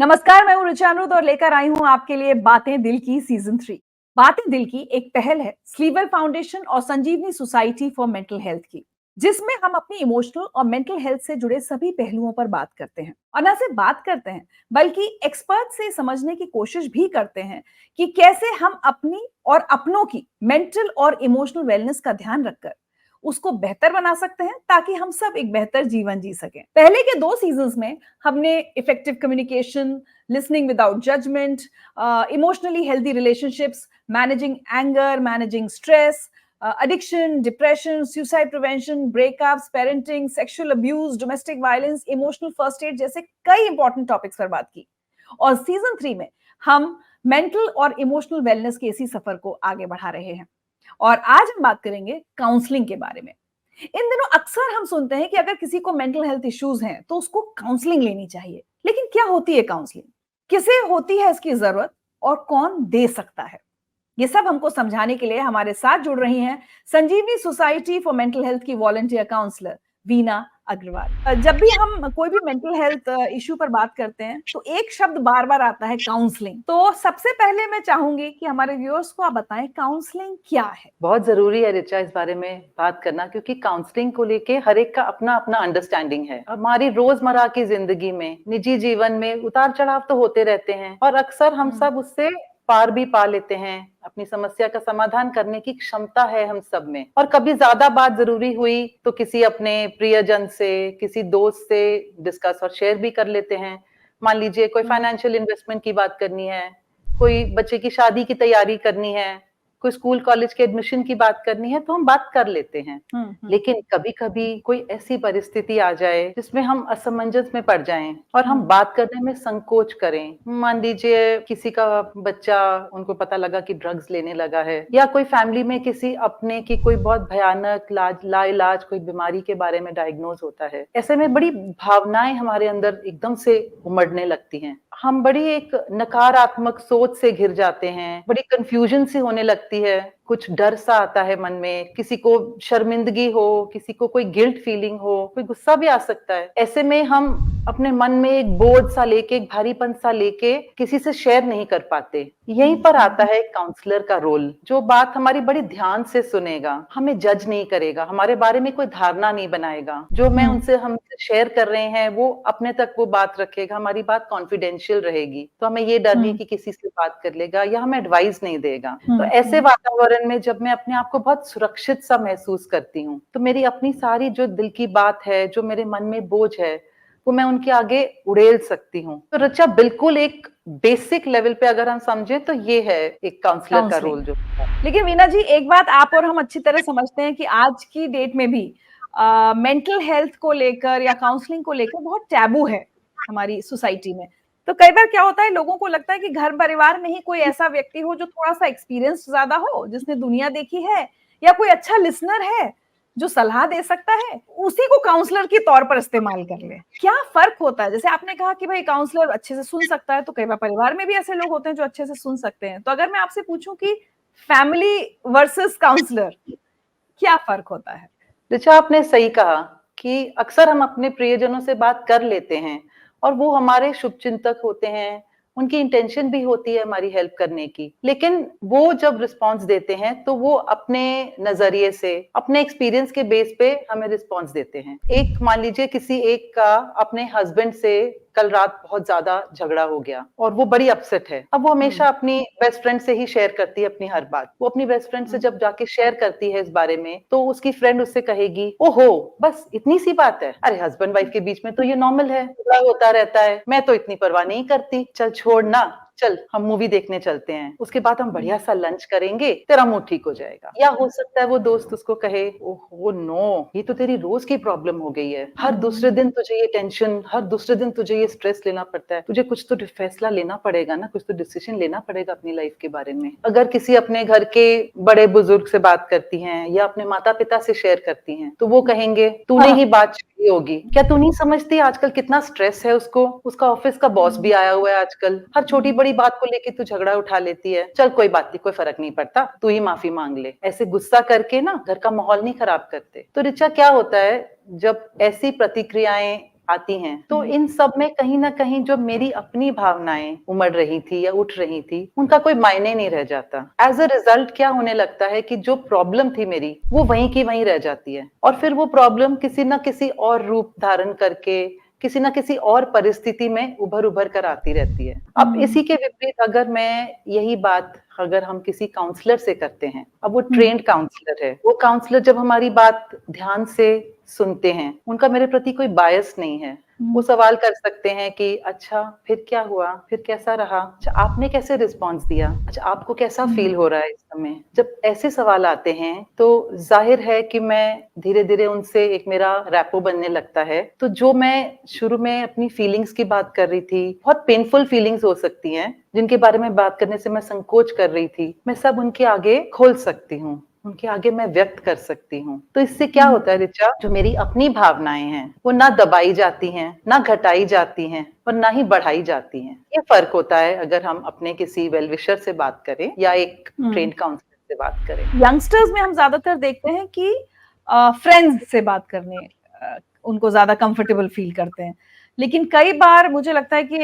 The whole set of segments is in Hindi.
नमस्कार, मैं हूँ ऋचा अमृत और लेकर आई हूँ आपके लिए बातें दिल की सीजन 3। बातें दिल की एक पहल है स्लीवर फाउंडेशन और संजीवनी सोसाइटी फॉर मेंटल हेल्थ की, जिसमें हम अपनी इमोशनल और मेंटल हेल्थ से जुड़े सभी पहलुओं पर बात करते हैं। और न सिर्फ बात करते हैं, बल्कि एक्सपर्ट से समझने की कोशिश भी करते हैं कि कैसे हम अपनी और अपनों की मेंटल और इमोशनल वेलनेस का ध्यान रखकर उसको बेहतर बना सकते हैं, ताकि हम सब एक बेहतर जीवन जी सकें। पहले के 2 सीजन्स में हमने effective communication, listening without judgement, emotionally healthy relationships, managing anger, managing stress, addiction, depression, suicide prevention, breakups, parenting, sexual abuse, domestic violence, emotional first aid जैसे कई इंपॉर्टेंट टॉपिक्स पर बात की। और सीजन 3 में हम मेंटल और इमोशनल वेलनेस के इसी सफर को आगे बढ़ा रहे हैं। और आज हम बात करेंगे काउंसलिंग के बारे में। इन दिनों अक्सर हम सुनते हैं कि अगर किसी को मेंटल हेल्थ इश्यूज हैं तो उसको काउंसलिंग लेनी चाहिए। लेकिन क्या होती है काउंसलिंग? किसे होती है इसकी जरूरत और कौन दे सकता है? ये सब हमको समझाने के लिए हमारे साथ जुड़ रही हैं संजीवनी सोसाइटी फॉर मेंटल हेल्थ की वॉलंटियर काउंसलर वीना अग्रवाल। जब भी हम कोई भी मेंटल हेल्थ इश्यू पर बात करते हैं तो एक शब्द बार बार आता है, काउंसलिंग। तो सबसे पहले मैं चाहूंगी कि हमारे व्यूअर्स को आप बताएं काउंसलिंग क्या है। बहुत ज़रूरी है ऋचा इस बारे में बात करना, क्योंकि काउंसलिंग को लेके हर एक का अपना-अपना अंडरस्टैंडिंग है। हमारी रोज़मर्रा की ज़िंदगी में, निजी जीवन में उतार-चढ़ाव तो होते रहते हैं और अक्सर हम सब उससे पार भी पा लेते हैं। अपनी समस्या का समाधान करने की क्षमता है हम सब में। और कभी ज़्यादा बात ज़रूरी हुई तो किसी अपने प्रियजन से, किसी दोस्त से डिस्कस और शेयर भी कर लेते हैं। मान लीजिए कोई फाइनेंशियल इन्वेस्टमेंट की बात करनी है, कोई बच्चे की शादी की तैयारी करनी है, कोई स्कूल कॉलेज के एडमिशन की बात करनी है, तो हम बात कर लेते हैं। लेकिन कभी-कभी कोई ऐसी परिस्थिति आ जाए जिसमें हम असमंजस में पड़ जाएँ और हम बात करने में संकोच करें। मान लीजिए किसी का बच्चा, उनको पता लगा कि ड्रग्स लेने लगा है, या कोई फैमिली में किसी अपने की कोई बहुत भयानक लाइलाज कोई बीमारी के बारे में डायग्नोज होता है। ऐसे में बड़ी भावनाएं हमारे अंदर एकदम से उमड़ने लगती हैं। हम बड़ी एक नकारात्मक सोच से घिर जाते हैं, बड़ी कन्फ्यूजन सी होने लगती है, कुछ डर सा आता है मन में, किसी को शर्मिंदगी हो, किसी को कोई गिल्ट फीलिंग हो, कोई गुस्सा भी आ सकता है। ऐसे में हम अपने मन में एक बोझ सा लेके, एक भारीपन सा लेके किसी से शेयर नहीं कर पाते। यहीं पर आता है काउंसलर का रोल, जो बात हमारी बड़ी ध्यान से सुनेगा, हमें जज नहीं करेगा, हमारे बारे में कोई धारणा नहीं बनाएगा। जो हम शेयर कर रहे हैं वो अपने तक वो बात रखेगा, हमारी बात कॉन्फिडेंशियल रहेगी। तो हमें ये डर नहीं कि किसी से बात कर लेगा या हमें एडवाइस नहीं देगा। तो ऐसे वातावरण में जब मैं अपने आप को बहुत सुरक्षित सा महसूस करती हूँ, तो मेरी अपनी सारी जो दिल की बात है, जो मेरे मन में बोझ है, वो मैं उनके आगे उड़ेल सकती हूँ। तो ऋचा, बिल्कुल एक बेसिक लेवल पे अगर हम समझें तो ये है एक काउंसलर का रोल जो। लेकिन वीना जी, एक बात आप और हम अच्छी तरह समझते हैं कि आज की डेट में भी मेंटल हेल्थ को लेकर या काउंसलिंग को लेकर बहुत टैबू है हमारी सोसाइटी में। तो कई बार क्या होता है, लोगों को लगता है कि घर परिवार में ही कोई ऐसा व्यक्ति हो जो थोड़ा सा एक्सपीरियंस ज्यादा हो, जिसने दुनिया देखी है, या कोई अच्छा लिसनर है जो सलाह दे सकता है, उसी को काउंसलर के तौर पर इस्तेमाल कर ले। क्या फर्क होता है? जैसे आपने कहा कि भाई काउंसलर अच्छे से सुन सकता है, तो कई बार परिवार में भी ऐसे लोग होते हैं जो अच्छे से सुन सकते हैं। तो अगर मैं आपसे पूछूं कि फैमिली वर्सेस काउंसलर, क्या फर्क होता है? ऋचा, आपने सही कहा कि अक्सर हम अपने प्रियजनों से बात कर लेते हैं और वो हमारे शुभचिंतक होते हैं, उनकी इंटेंशन भी होती है हमारी हेल्प करने की। लेकिन वो जब रिस्पॉन्स देते हैं तो वो अपने नजरिए से, अपने एक्सपीरियंस के बेस पे हमें रिस्पॉन्स देते हैं। एक मान लीजिए किसी एक का अपने हस्बैंड से कल रात बहुत ज्यादा झगड़ा हो गया और वो बड़ी अपसेट है। अब वो हमेशा अपनी बेस्ट फ्रेंड से ही शेयर करती है अपनी हर बात। वो अपनी बेस्ट फ्रेंड से जब जाके शेयर करती है इस बारे में, तो उसकी फ्रेंड उससे कहेगी, ओहो बस इतनी सी बात है, अरे हस्बैंड वाइफ के बीच में तो ये नॉर्मल है, झगड़ा होता रहता है, मैं तो इतनी परवाह नहीं करती, चल छोड़ ना, चल हम मूवी देखने चलते हैं, उसके बाद हम बढ़िया सा लंच करेंगे, तेरा मूड ठीक हो जाएगा। या हो सकता है वो दोस्त उसको कहे, ओहो नो, ये तो तेरी रोज की प्रॉब्लम हो गई है, हर दूसरे दिन तुझे ये टेंशन, हर दूसरे दिन तुझे ये स्ट्रेस लेना पड़ता है, तुझे कुछ तो फैसला लेना पड़ेगा ना, कुछ तो डिसीजन लेना पड़ेगा अपनी लाइफ के बारे में। अगर किसी अपने घर के बड़े बुजुर्ग से बात करती हैं या अपने माता पिता से शेयर करती हैं, तो वो कहेंगे, तूने ही बात छेड़ी होगी, क्या तू नहीं समझती आजकल कितना स्ट्रेस है उसको, उसका ऑफिस का बॉस भी आया हुआ है आजकल, हर छोटी बड़ी बात को लेके तू झगड़ा उठा लेती है, चल कोई बात नहीं, कोई फर्क नहीं पड़ता, तू ही माफी मांग ले। ऐसे गुस्सा करके ना घर का माहौल नहीं खराब करते। तो ऋचा, क्या होता है जब ऐसी प्रतिक्रियाएं आती हैं, तो इन सब में कहीं ना कहीं जो मेरी अपनी भावनाएं उमड़ रही थी या उठ रही थी, उनका कोई मायने नहीं रह जाता। एज अ रिजल्ट क्या होने लगता है कि जो प्रॉब्लम थी मेरी वो वहीं की वहीं रह जाती है, और फिर वो प्रॉब्लम किसी ना किसी और रूप धारण करके किसी ना किसी और परिस्थिति में उभर उभर कर आती रहती है। अब इसी के विपरीत अगर मैं यही बात अगर हम किसी काउंसलर से करते हैं, अब वो ट्रेन्ड काउंसलर है, वो काउंसलर जब हमारी बात ध्यान से सुनते हैं, उनका मेरे प्रति कोई बायस नहीं है, वो सवाल कर सकते हैं कि अच्छा फिर क्या हुआ, फिर कैसा रहा, अच्छा आपने कैसे रिस्पॉन्स दिया, अच्छा आपको कैसा फील हो रहा है इस समय। जब ऐसे सवाल आते हैं तो जाहिर है कि मैं धीरे धीरे उनसे एक मेरा रैपो बनने लगता है। तो जो मैं शुरू में अपनी फीलिंग्स की बात कर रही थी, बहुत पेनफुल फीलिंग्स हो सकती हैं जिनके बारे में बात करने से मैं संकोच कर रही थी, मैं सब उनके आगे खोल सकती हूँ, उनके आगे मैं व्यक्त कर सकती हूँ। तो इससे क्या होता है ऋचा, जो मेरी अपनी भावनाएं हैं वो ना दबाई जाती हैं, ना घटाई जाती हैं, और ना ही बढ़ाई जाती हैं। ये फर्क होता है अगर हम अपने किसी वेल विशर से बात करें या एक ट्रेन्ड काउंसलर से बात करें। यंगस्टर्स में हम ज्यादातर देखते हैं कि फ्रेंड्स से बात करने उनको ज्यादा कंफर्टेबल फील करते हैं, लेकिन कई बार मुझे लगता है कि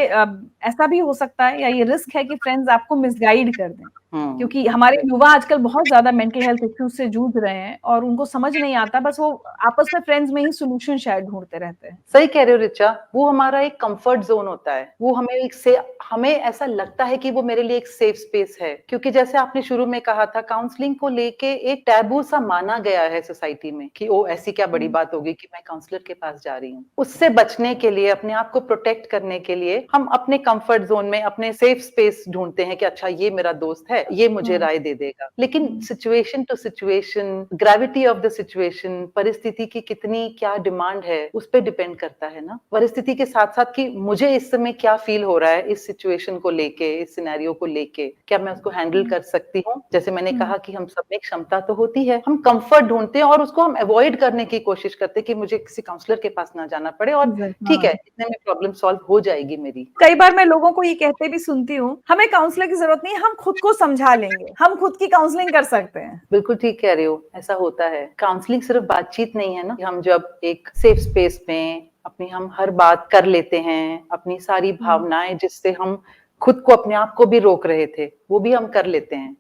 ऐसा भी हो सकता है या ये रिस्क है कि फ्रेंड्स आपको मिसगाइड कर दें, क्योंकि हमारे युवा आजकल बहुत ज्यादा मेंटल हेल्थ इश्यूज से जूझ रहे हैं और उनको समझ नहीं आता, बस वो आपस में फ्रेंड्स में ही सोल्यूशन शायद ढूंढते रहते हैं। सही कह रहे हो रिचा, वो हमारा एक कंफर्ट जोन होता है, वो हमें ऐसा लगता है कि वो मेरे लिए एक सेफ स्पेस है, क्योंकि जैसे आपने शुरू में कहा था, काउंसलिंग को लेके एक टैबू सा माना गया है सोसाइटी में कि ओ ऐसी क्या बड़ी बात होगी कि मैं काउंसलर के पास जा रही हूँ। उससे बचने के लिए, अपने आप को प्रोटेक्ट करने के लिए हम अपने कंफर्ट जोन में अपने सेफ स्पेस ढूंढते हैं कि अच्छा ये मेरा दोस्त है, ये मुझे राय दे देगा। लेकिन situation to situation, gravity of the situation, परिस्थिति की कितनी क्या डिमांड है उस पर डिपेंड करता है ना, परिस्थिति के साथ साथ कि मुझे इस समय क्या फील हो रहा है इस सिचुएशन को लेके, इस सिनेरियो को लेके, क्या मैं उसको हैंडल कर सकती हूँ। जैसे मैंने कहा कि हम सब में क्षमता तो होती है, हम कंफर्ट ढूंढते हैं और उसको हम अवॉइड करने की कोशिश करते हैं कि मुझे किसी काउंसलर के पास ना जाना पड़े, और ठीक है इतने में प्रॉब्लम सॉल्व हो जाएगी मेरी। कई बार मैं लोगों को ये कहते भी सुनती हूँ, हमें काउंसलर की जरूरत नहीं है, हम खुद को समझा लेंगे, हम खुद की काउंसलिंग कर सकते हैं। बिल्कुल ठीक कह रहे हो, ऐसा होता है। काउंसलिंग सिर्फ बातचीत नहीं है ना, हम जब एक सेफ स्पेस में अपनी हम हर बात कर लेते हैं, अपनी सारी भावनाएं जिससे हम खुद को, अपने आप को भी रोक रहे थे, वो भी हम कर लेते हैं।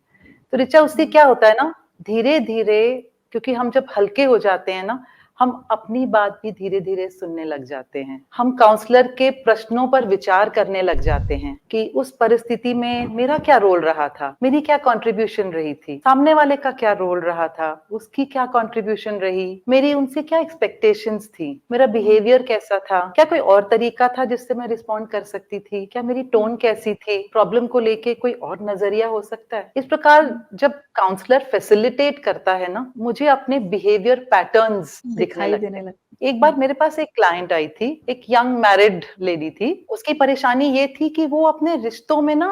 तो ऋचा उससे क्या होता है ना, धीरे धीरे, क्योंकि हम जब हल्के हो जाते हैं ना, हम अपनी बात भी धीरे धीरे सुनने लग जाते हैं, हम काउंसलर के प्रश्नों पर विचार करने लग जाते हैं कि उस परिस्थिति में मेरा क्या रोल रहा था, मेरी क्या कंट्रीब्यूशन रही थी, सामने वाले का क्या रोल रहा था, उसकी क्या कंट्रीब्यूशन रही, मेरी उनसे क्या एक्सपेक्टेशंस थी, मेरा बिहेवियर कैसा था, क्या कोई और तरीका था जिससे मैं रिस्पॉन्ड कर सकती थी, क्या मेरी टोन कैसी थी, प्रॉब्लम को लेके कोई और नजरिया हो सकता है। इस प्रकार जब काउंसलर फैसिलिटेट करता है ना, मुझे अपने बिहेवियर पैटर्न्स दिखने लगते हैं। एक बार मेरे पास एक क्लाइंट आई थी, एक यंग मैरिड लेडी थी, उसकी परेशानी ये थी कि वो अपने रिश्तों में ना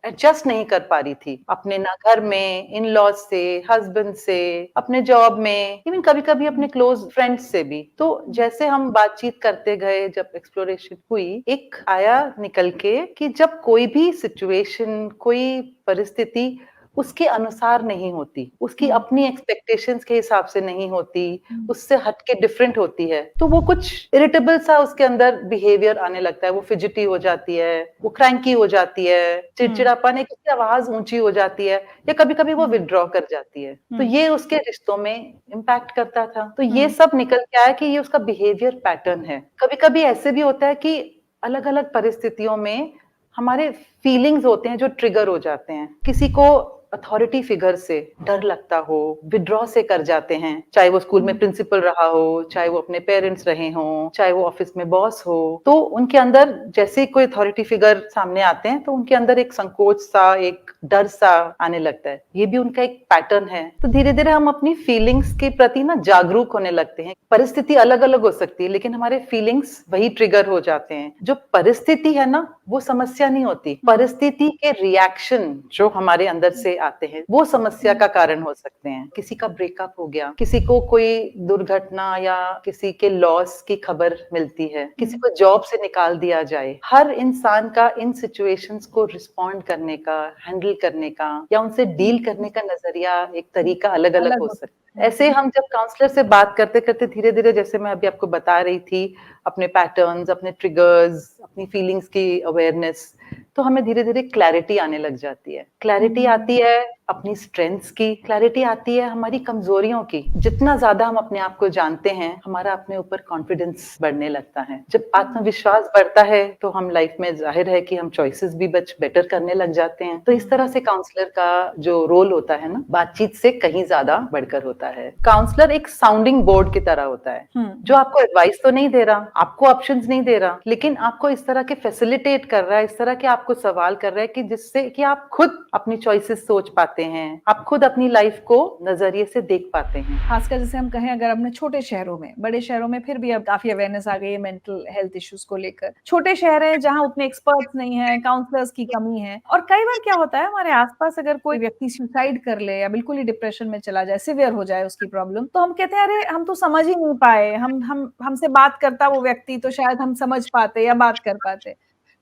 एडजस्ट नहीं कर पा रही थी, अपने ना घर में, इन लॉज से, हस्बैंड से, अपने जॉब में, इवन कभी कभी अपने क्लोज फ्रेंड्स से भी। तो जैसे हम बातचीत करते गए, जब एक्सप्लोरेशन हुई, एक आया निकल के कि जब कोई भी सिचुएशन, कोई परिस्थिति उसके अनुसार नहीं होती, उसकी अपनी एक्सपेक्टेशंस के हिसाब से नहीं होती, उससे हटके डिफरेंट होती है, तो वो कुछ इरिटेबल सा उसके अंदर बिहेवियर आने लगता है, वो फिजिटी हो जाती है, वो क्रैंकी हो जाती है, चिड़चिड़ापन, एक उसकी आवाज ऊंची हो जाती है, या कभी कभी वो विथड्रॉ कर जाती है। तो ये उसके रिश्तों में इम्पैक्ट करता था। तो ये सब निकल के आया कि ये उसका बिहेवियर पैटर्न है। कभी कभी ऐसे भी होता है कि अलग अलग परिस्थितियों में हमारे फीलिंग्स होते हैं जो ट्रिगर हो जाते हैं। किसी को अथॉरिटी फिगर से डर लगता हो, विड्रॉ से कर जाते हैं, चाहे वो स्कूल में प्रिंसिपल रहा हो, चाहे वो अपने पेरेंट्स रहे हों, चाहे वो ऑफिस में बॉस हो, तो उनके अंदर जैसे कोई अथॉरिटी फिगर सामने आते हैं तो उनके अंदर एक संकोच सा, एक डर सा आने लगता है। ये भी उनका एक पैटर्न है। तो धीरे धीरे हम अपनी फीलिंग्स के प्रति ना जागरूक होने लगते हैं। परिस्थिति अलग अलग हो सकती है, लेकिन हमारे फीलिंग्स वही ट्रिगर हो जाते हैं। जो परिस्थिति है ना, वो समस्या नहीं होती, परिस्थिति के रिएक्शन जो हमारे अंदर से आते हैं, वो समस्या का कारण हो सकते हैं। किसी का ब्रेकअप हो गया, किसी को कोई दुर्घटना या किसी के लॉस की खबर मिलती है, किसी को जॉब से निकाल दिया जाए। हर इंसान का इन सिचुएशंस को रिस्पॉन्ड करने का, हैंडल करने का या उनसे डील करने का नजरिया, एक तरीका अलग-अलग हो सकता है। ऐसे हम जब काउंसलर से बात करते-करते धीरे-धीरे, जैसे मैं अभी आपको बता रही थी, अपने पैटर्न्स, अपने ट्रिगर्स, अपनी फीलिंग्स की अवेयरनेस, तो हमें धीरे-धीरे क्लैरिटी आने लग जाती है। क्लैरिटी आती है अपनी स्ट्रेंथ्स की, क्लैरिटी आती है हमारी कमजोरियों की। जितना ज़्यादा हम अपने आप को जानते हैं, हमारा अपने ऊपर कॉन्फिडेंस बढ़ने लगता है। जब आत्मविश्वास बढ़ता है, तो हम लाइफ में ज़ाहिर है कि हम चॉइसेस भी बेटर करने लग जाते हैं। तो इस तरह से काउंसलर का जो रोल होता है ना, बातचीत से कहीं ज़्यादा बढ़कर होता है। काउंसलर एक साउंडिंग बोर्ड की तरह होता है, जो आपको एडवाइस तो नहीं दे रहा, आपको ऑप्शंस नहीं दे रहा, लेकिन आपको इस तरह के फैसिलिटेट कर रहा है, इस तरह के आपको सवाल कर रहा है कि जिससे कि आप खुद अपनी चॉइसेस सोच पाते हैं, आप खुद अपनी लाइफ को नजरिए से देख पाते हैं। खासकर जैसे हम कहें अगर अपने छोटे शहरों में, बड़े शहरों में फिर भी अब काफी अवेयरनेस आ गई है मेंटल हेल्थ इश्यूज को लेकर। छोटे शहर हैं जहां उतने एक्सपर्ट्स नहीं हैं, काउंसलर्स की कमी है, और कई बार क्या होता है हमारे आसपास अगर कोई व्यक्ति सुसाइड कर ले या बिल्कुल ही डिप्रेशन में चला जाए, सिवियर हो जाए उसकी प्रॉब्लम, तो हम कहते हैं अरे हम तो समझ ही नहीं पाए, हम हमसे बात करता वो व्यक्ति तो शायद हम समझ पाते या बात कर पाते।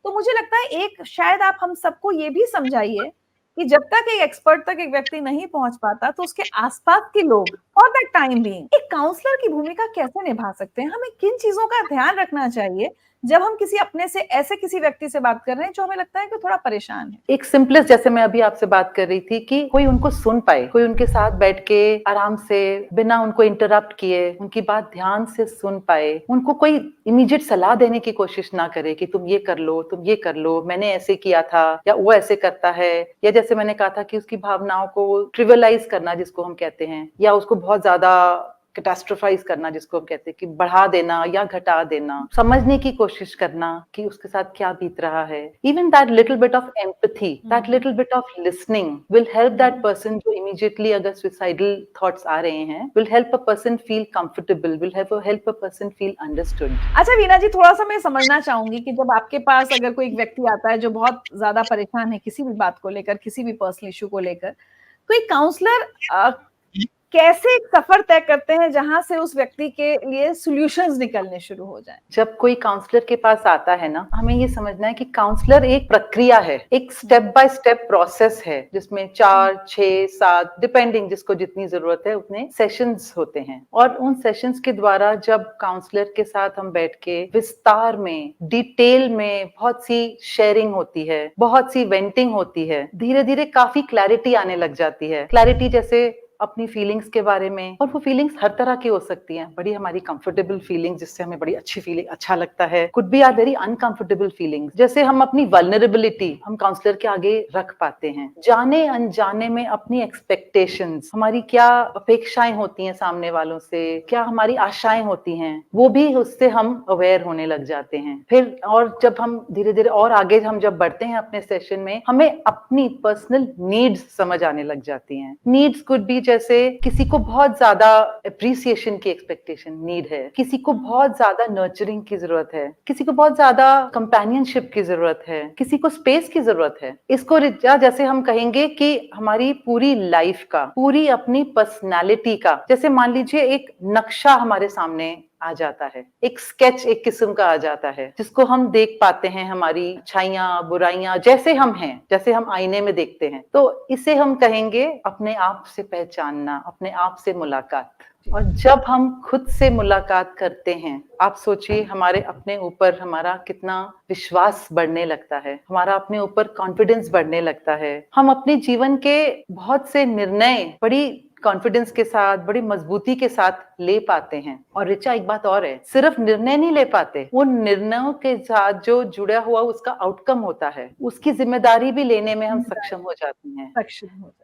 तो मुझे लगता है एक शायद आप हम सबको ये भी समझाइए कि जब तक एक एक्सपर्ट तक एक व्यक्ति नहीं पहुंच पाता तो उसके आसपास के लोग फॉर दैट टाइम बीइंग एक काउंसलर की भूमिका कैसे निभा सकते हैं? हमें किन चीजों का ध्यान रखना चाहिए जब हम किसी अपने से ऐसे किसी व्यक्ति से बात कर रहे हैं जो हमें लगता है कि थोड़ा परेशान है? एक सिंपलेस्ट, जैसे मैं अभी आपसे बात कर रही थी, कि कोई उनको सुन पाए, कोई उनके साथ बैठ के आराम से बिना उनको इंटरप्ट किए उनकी बात ध्यान से सुन पाए, उनको कोई इमीडिएट सलाह देने की कोशिश ना करे कि तुम ये कर लो, तुम ये कर लो, मैंने ऐसे किया था या वो ऐसे करता है, या जैसे मैंने कहा था कि उसकी भावनाओं को ट्रिवियलाइज करना जिसको हम कहते हैं, या उसको बहुत ज्यादा कैटास्ट्रोफाइज करना जिसको हम कहते हैं, कि बढ़ा देना या घटा देना, समझने की कोशिश करना कि उसके साथ क्या बीत रहा है। Even that little bit of empathy, that little bit of listening will help that person, जो इमीडिएटली अगर सुसाइडल थॉट्स आ रहे हैं, will help a person feel comfortable, will help a person feel understood. अच्छा वीना जी, थोड़ा सा मैं समझना चाहूंगी कि जब आपके पास अगर कोई एक व्यक्ति आता है जो बहुत ज्यादा परेशान है किसी भी बात को लेकर, किसी भी पर्सनल इशू को लेकर, तो एक काउंसलर कैसे एक सफर तय करते हैं जहां से उस व्यक्ति के लिए सॉल्यूशंस निकलने शुरू हो जाएं? जब कोई काउंसलर के पास आता है ना, हमें ये समझना है कि काउंसलर एक प्रक्रिया है, एक स्टेप बाय स्टेप प्रोसेस है, जिसमें 4, 6, 7 डिपेंडिंग जिसको जितनी जरूरत है उतने सेशंस होते हैं। और उन सेशंस के द्वारा जब काउंसलर के साथ हम बैठ के विस्तार में, डिटेल में बहुत सी शेयरिंग होती है, बहुत सी वेंटिंग होती है, धीरे धीरे काफी क्लैरिटी आने लग जाती है। क्लैरिटी जैसे अपनी फीलिंग्स के बारे में, और वो फीलिंग्स हर तरह की हो सकती हैं। बड़ी हमारी कंफर्टेबल फीलिंग्स जिससे हमें बड़ी अच्छी फीलिंग अच्छा लगता है, could be or very uncomfortable feelings, जैसे हम अपनी वल्नरेबिलिटी हम काउंसलर के आगे रख पाते हैं। जाने अनजाने में अपनी एक्सपेक्टेशंस, हमारी क्या अपेक्षाएं होती हैं सामने वालों से, क्या हमारी आशाएं होती हैं, वो भी उससे हम अवेयर होने लग जाते हैं। फिर और जब हम धीरे धीरे और आगे हम जब बढ़ते हैं अपने सेशन में, हमें अपनी पर्सनल नीड्स समझ आने लग जाती हैं। नीड्स कुड बी, जैसे किसी को बहुत ज्यादा अप्रिसिएशन की एक्सपेक्टेशन नीड है, किसी को बहुत ज्यादा नर्चरिंग की जरूरत है, किसी को बहुत ज्यादा कंपेनियनशिप की जरूरत है, किसी को स्पेस की जरूरत है। इसको जैसे हम कहेंगे कि हमारी पूरी लाइफ का, पूरी अपनी पर्सनालिटी का, जैसे मान लीजिए एक नक्शा हमारे सामने आ जाता है, एक स्केच एक किस्म का आ जाता है, जिसको हम देख पाते हैं, हमारी अच्छाइयां बुराइयां जैसे हम हैं, जैसे हम आईने में देखते हैं। तो इसे हम कहेंगे अपने आप से पहचानना, अपने आप से मुलाकात। और जब हम खुद से मुलाकात करते हैं, आप सोचिए हमारे अपने ऊपर हमारा कितना विश्वास बढ़ने लगता है, हमारा अपने ऊपर कॉन्फिडेंस बढ़ने लगता है। हम अपने जीवन के बहुत से निर्णय बड़ी कॉन्फिडेंस के साथ, बड़ी मजबूती के साथ ले पाते हैं। और रिचा, एक बात और है, सिर्फ निर्णय नहीं ले पाते, वो निर्णयों के साथ जो जुड़ा हुआ उसका आउटकम होता है, उसकी जिम्मेदारी भी लेने में हम सक्षम हो जाते हैं।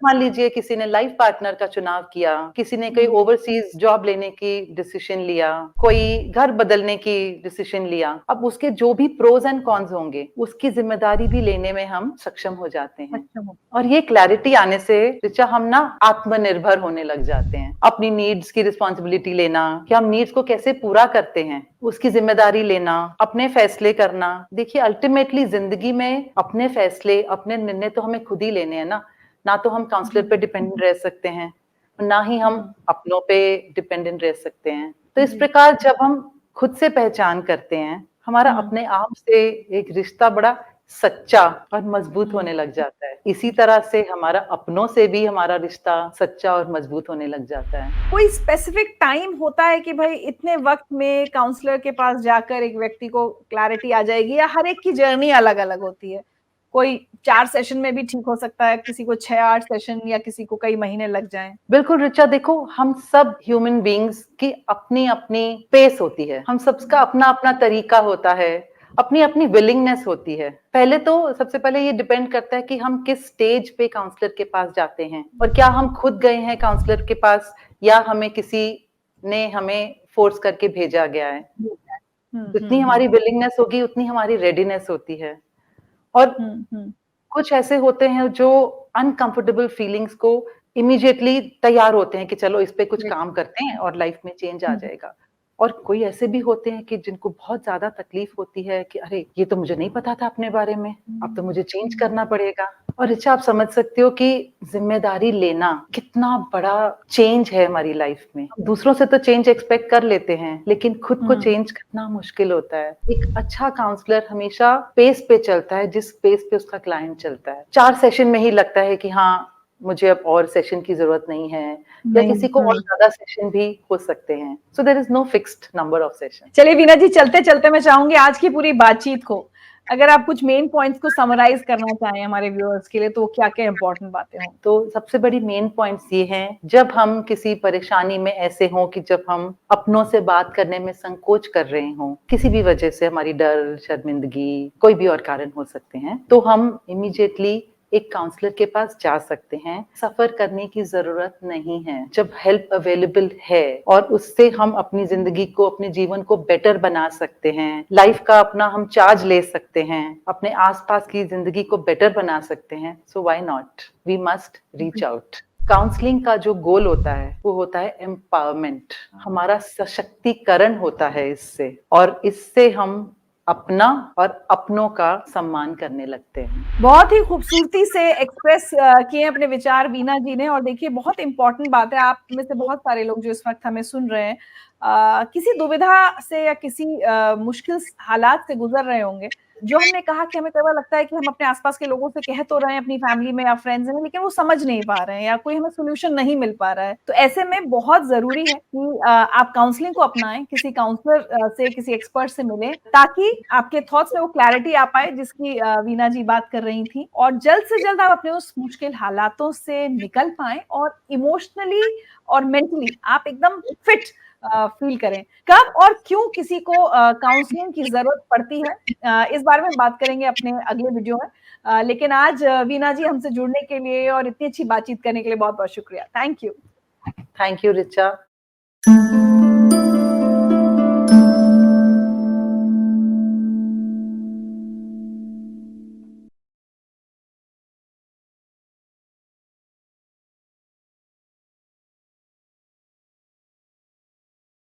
मान लीजिए किसी ने लाइफ पार्टनर का चुनाव किया, किसी ने कोई ओवरसीज जॉब लेने की डिसीजन लिया, कोई घर बदलने की डिसीजन लिया, अब उसके जो भी प्रोज एंड कॉन्स होंगे, उसकी जिम्मेदारी भी लेने में हम सक्षम हो जाते हैं। और ये क्लैरिटी आने से रिचा हम ना आत्मनिर्भर होने लग जाते हैं। अपनी नीड्स की रिस्पॉन्सिबिलिटी लेना, कि हम नीड्स को कैसे पूरा करते हैं, उसकी जिम्मेदारी लेना, अपने फैसले करना। देखिए अल्टीमेटली जिंदगी में अपने फैसले, अपने निर्णय तो हमें खुद ही लेने हैं ना। ना तो हम काउंसलर पे डिपेंडेंट रह सकते हैं, ना ही हम अपनों पे डिपेंडेंट रह सकते हैं। तो इस प्रकार जब हम खुद से पहचान करते हैं, हमारा अपने आप से एक रिश्ता बड़ा सच्चा और मजबूत होने लग जाता है। इसी तरह से हमारा अपनों से भी हमारा रिश्ता सच्चा और मजबूत होने लग जाता है। कोई स्पेसिफिक टाइम होता है कि भाई इतने वक्त में काउंसलर के पास जाकर एक व्यक्ति को क्लैरिटी आ जाएगी, या हर एक की जर्नी अलग-अलग होती है? कोई 4 सेशन में भी ठीक हो सकता है, किसी को 6-8 सेशन, या किसी को कई महीने लग जाएँ? बिल्कुल ऋचा, देखो हम सब ह्यूमन बीइंग्स की अपनी-अपनी पेस होती है। हम सबका अपना-अपना तरीका होता है, अपनी-अपनी विलिंगनेस होती है। पहले तो सबसे पहले ये डिपेंड करता है कि हम किस स्टेज पे काउंसलर के पास जाते हैं, और क्या हम खुद गए हैं काउंसलर के पास, या हमें किसी ने हमें फोर्स करके भेजा गया है। जितनी हमारी विलिंगनेस होगी, उतनी हमारी रेडीनेस होती है। और कुछ ऐसे होते हैं जो अनकंफर्टेबल फीलिंग्स को इमीडिएटली तैयार होते हैं कि चलो इस पे कुछ काम करते हैं और लाइफ में चेंज आ जाएगा। और कोई ऐसे भी होते हैं कि जिनको बहुत ज़्यादा तकलीफ होती है कि अरे! ये तो मुझे नहीं पता था अपने बारे में, अब तो मुझे चेंज करना पड़ेगा। और ऋचा, आप समझ सकते हो कि ज़िम्मेदारी लेना कितना बड़ा चेंज है हमारी लाइफ में। दूसरों से तो चेंज एक्सपेक्ट कर लेते हैं, लेकिन खुद को चेंज करना मुश्किल होता है। एक अच्छा काउंसलर हमेशा पेस पे चलता है, जिस पेस पे उसका क्लाइंट चलता है। 4 सेशन में ही लगता है कि हाँ, मुझे अब और सेशन की ज़रूरत नहीं है, या किसी को और ज़्यादा सेशन भी हो सकते हैं। So there is no fixed number of session. चलिए वीना जी, चलते-चलते मैं चाहूँगी आज की पूरी बातचीत को, अगर आप कुछ मेन पॉइंट्स को समराइज़ करना चाहें हमारे व्यूअर्स के लिए, तो क्या-क्या इम्पोर्टेंट बातें हों? तो सबसे बड़ी मेन पॉइंट्स ये हैं, जब हम किसी परेशानी में ऐसे हों कि जब हम अपनों से बात करने में संकोच कर रहे हों, किसी भी वजह से, हमारी डर, शर्मिंदगी, कोई भी और कारण हो सकते हैं, तो हम इमीडिएटली एक काउंसलर के पास जा सकते हैं। सफ़र करने की ज़रूरत नहीं है। जब हेल्प अवेलेबल है और उससे हम अपनी ज़िंदगी को, अपने जीवन को बेटर बना सकते हैं, लाइफ का अपना हम चार्ज ले सकते हैं, अपने आस-पास की ज़िंदगी को बेटर बना सकते हैं, so why not? We must reach out. Counselling का जो गोल होता है, वो होता है एम्पावरमेंट। हमारा सशक्तिकरण होता है इससे, और इससे हम अपना और अपनों का सम्मान करने लगते हैं। बहुत ही खूबसूरती से एक्सप्रेस किए अपने विचार वीना जी ने, और देखिए बहुत इम्पोर्टेंट बात है, आप में से बहुत सारे लोग जो इस वक्त हमें सुन रहे हैं, किसी दुविधा से या किसी मुश्किल हालात से गुजर रहे होंगे। जो हमने कहा कि हमें कई बार लगता है कि हम अपने आसपास के लोगों से कह तो रहे हैं, अपनी फैमिली में या फ्रेंड्स में, लेकिन वो समझ नहीं पा रहे हैं, या कोई हमें सोल्यूशन नहीं मिल पा रहा है। तो ऐसे में बहुत ज़रूरी है कि आप काउंसलिंग को अपनाएँ, किसी काउंसलर से, किसी एक्सपर्ट से मिलें, ताकि आपके थॉट्स में वो क्लैरिटी आ पाए जिसकी वीना जी बात कर रही थी, और जल्द से जल्द आप अपने उस मुश्किल हालातों से निकल पाएँ, और इमोशनली और मेंटली आप एकदम फिट फील करें। कब और क्यों किसी को काउंसलिंग की ज़रूरत पड़ती है, इस बारे में बात करेंगे अपने अगले वीडियो में। लेकिन आज वीना जी, हमसे जुड़ने के लिए और इतनी अच्छी बातचीत करने के लिए बहुत-बहुत शुक्रिया। Thank you. Thank you Richa.